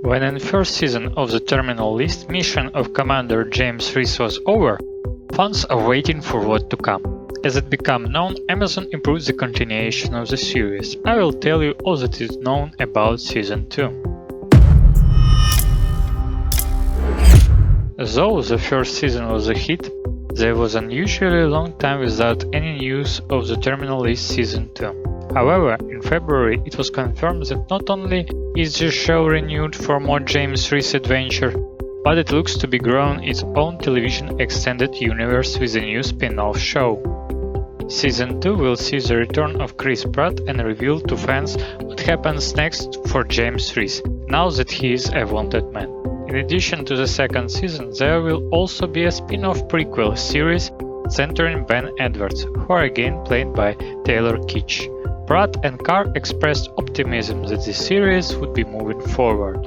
When in first season of the Terminal List mission of Commander James Reece was over, fans are waiting for what to come. As it became known, Amazon improved the continuation of the series. I will tell you all that is known about Season 2. Though the first season was a hit, there was an unusually long time without any news of the Terminal List Season 2. However, in February it was confirmed that not only is the show renewed for more James Reece adventure, but it looks to be growing its own television extended universe with a new spin-off show. Season 2 will see the return of Chris Pratt and reveal to fans what happens next for James Reece, now that he is a wanted man. In addition to the second season, there will also be a spin-off prequel series centering Ben Edwards, who are again played by Taylor Kitsch. Pratt and Carr expressed optimism that the series would be moving forward.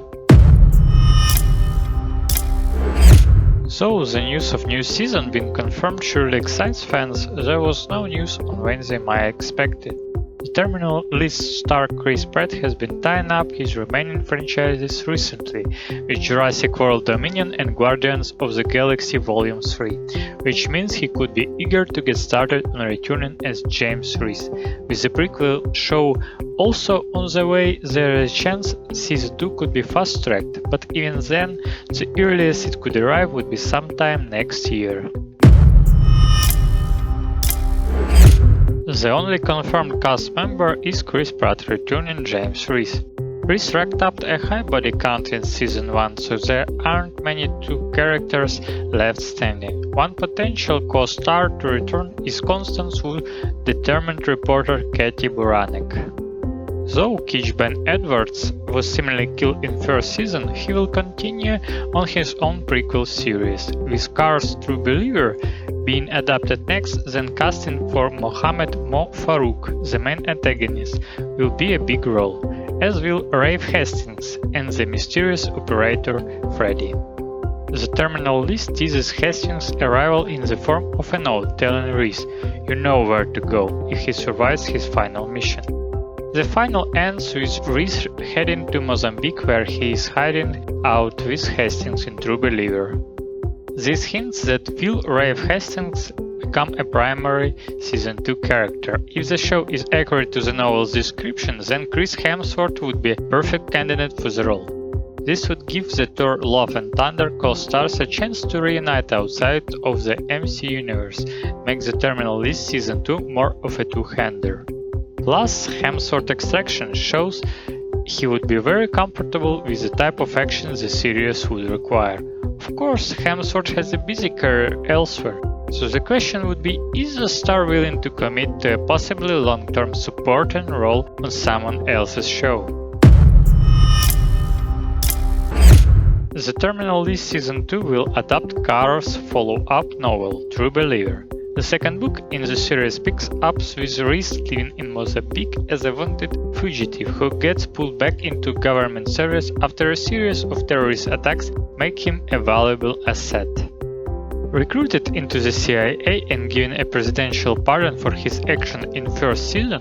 So the news of new season being confirmed surely excites fans. There was no news on when they might expect it. The Terminal List star Chris Pratt has been tying up his remaining franchises recently with Jurassic World Dominion and Guardians of the Galaxy Volume 3, which means he could be eager to get started on returning as James Reece. With the prequel show also on the way, there is a chance Season 2 could be fast-tracked, but even then, the earliest it could arrive would be sometime next year. The only confirmed cast member is Chris Pratt returning James Reece. Reece racked up a high body count in Season 1, so there aren't many two characters left standing. One potential co-star to return is Constance Wu, determined reporter Katie Buranek. Though Kitsch Ben Edwards was seemingly killed in first season, he will continue on his own prequel series, with Carr's True Believer being adapted next, then casting for Mohammed Mo Farouk, the main antagonist, will be a big role, as will Rafe Hastings and the mysterious operator Freddy. The Terminal List teases Hastings' arrival in the form of a note telling Reece, "You know where to go," if he survives his final mission. The final ends with Reece heading to Mozambique, where he is hiding out with Hastings in True Believer. This hints that will Rafe Hastings become a primary Season 2 character. If the show is accurate to the novel's description, then Chris Hemsworth would be a perfect candidate for the role. This would give the Thor Love and Thunder co-stars a chance to reunite outside of the MC universe, make the Terminal List Season 2 more of a two-hander. Plus, Hemsworth extraction shows he would be very comfortable with the type of action the series would require. Of course, Hemsworth has a busy career elsewhere, so the question would be, is the star willing to commit to a possibly long-term supporting role on someone else's show? The Terminal List Season 2 will adapt Carr's follow-up novel, True Believer. The second book in the series picks up with Reece living in Mozambique as a wanted fugitive who gets pulled back into government service after a series of terrorist attacks make him a valuable asset. Recruited into the CIA and given a presidential pardon for his action in first season,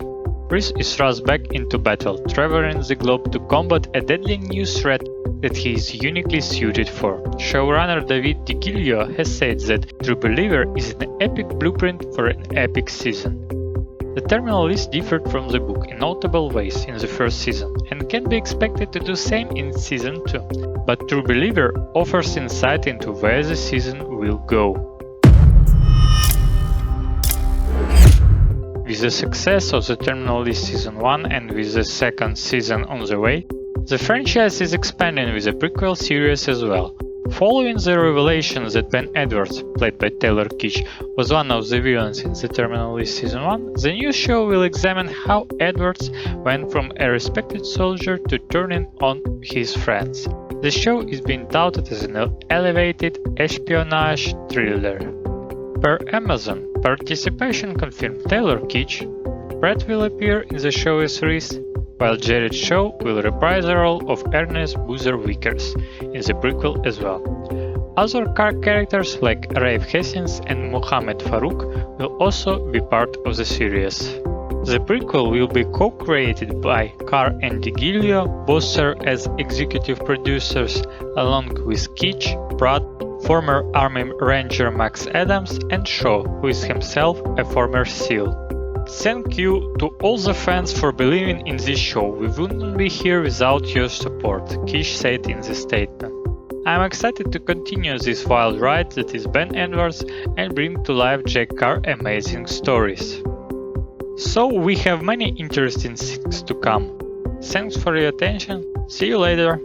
Reece is thrust back into battle, traveling the globe to combat a deadly new threat that he is uniquely suited for. Showrunner David DiGilio has said that True Believer is an epic blueprint for an epic season. The Terminal List differed from the book in notable ways in the first season, and can be expected to do the same in Season 2, but True Believer offers insight into where the season will go. With the success of the Terminal List Season 1 and with the second season on the way, the franchise is expanding with a prequel series as well. Following the revelation that Ben Edwards, played by Taylor Kitsch, was one of the villains in the Terminal List Season 1, the new show will examine how Edwards went from a respected soldier to turning on his friends. The show is being touted as an elevated espionage thriller. Per Amazon, participation confirmed Taylor Kitsch. Pratt will appear in the show as Reece, while Jared Shaw will reprise the role of Ernest Boozer Vickers in the prequel as well. Other Carr characters like Rafe Hastings and Mohammed Farouk will also be part of the series. The prequel will be co-created by Carr and DiGilio, both serve as executive producers, along with Kitsch, Pratt, former Army Ranger Max Adams, and Shaw, who is himself a former SEAL. Thank you to all the fans for believing in this show. We wouldn't be here without your support, Kitsch said in the statement. I'm excited to continue this wild ride that is Ben Edwards and bring to life Jack Carr amazing stories. So we have many interesting things to come. Thanks for your attention. See you later.